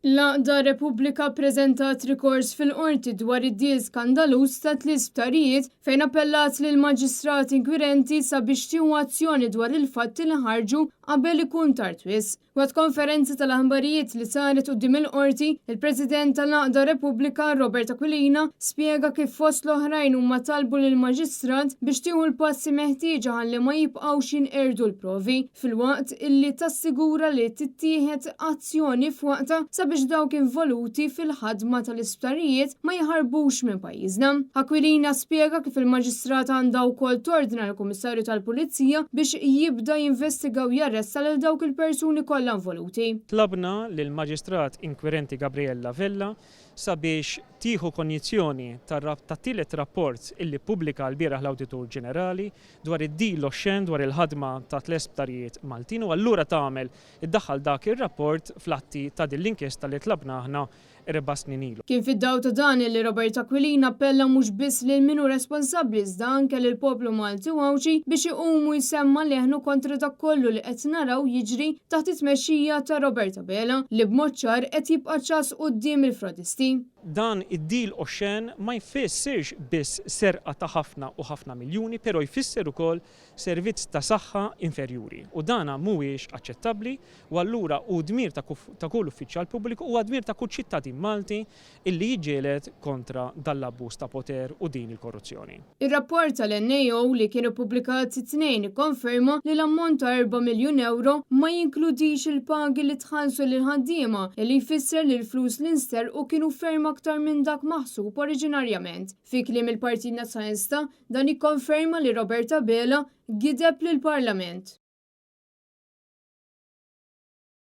L-Għaqda Repubblika ppreżentat rikors fil-qorti dwar id-dil skandalus ta' 3 isptarijiet fejn appellat lil maġistrati inkwirenti sabiex tieħu azzjoni dwar il-fatti li ħarġu qabel ikun tard wisq. Waqt konferenza tal-aħbarijiet li saret quddiem il-qorti, il-President tal-Għaqda Repubblika Robert Aquilina spjega kif fost l-oħrajn huma talbu lil maġistrat biex tieħu l-passi meħtieġa ħalli ma jibqgħux jinqerdu l-provi fil-waqt illi tassigura li tittieħed azzjoni f'waqta sabiex dawk involuti fil-ħadma tal-isptarijiet ma jħarbux minn pajjiżna. Aquilina spjega kif il-maġistrat għandha wkoll tordna l-Kummissarju tal-Pulizija biex jibda jinvestigaw jarresta lil dawk il-persuni kollha involuti. Tlabna lill-Maġistrat Inkwirenti Gabriella Vella sabiex tieħu konjizzjoni tat-tielet rapport illi pubblika l-bieraħ l-Awditur Ġenerali dwar id-deal oxxen dwar il-ħadma ta' 3 isptarijiet Maltin u allura tagħmel iddaħħal dak ir-rapport fl-atti ta' din l-inkjesta li tlabna aħna 4 snin ilu. Kien fid-daw ta' dan li Robert Aquilina appella mhux biss lil minu responsabbli iżda anke lil poplu Malti Wawċi biex iqumu jsemma leħnu kontra dak kollu li qed naraw jiġri taħt it-tmexxija ta' Roberta Bela li b'mod ċar qed jibqa' ċas quddiem il-frodisti. Dan id-deal oxxen ma jfissirx biss serqa ta' ħafna u ħafna miljuni, però jfisser ukoll servizz ta' saħħa inferjuri. U dana mhuwiex aċċettabbli u allura hu dmir ta' kull uffiċjal pubbliku u dmir ta' kull ċittadin Malti illi jiġġieled kontra dal-abbuż ta' poter u din il-korruzzjoni. Ir-rapport tal-NAO li kien ippubblikat it-tnejn ikkonferma li l-ammont ta' 4 miljun euro ma jinkludix il-pagi li tħallsu lil ħaddiema li jfisser li l-flus li nsterqu kienu ferm aktar minn dak maħsub oriġinarjament. Fi kliem il-Partit Nazzjonalista dan ikkonferma li Roberta Bela gideb lill-Parlament.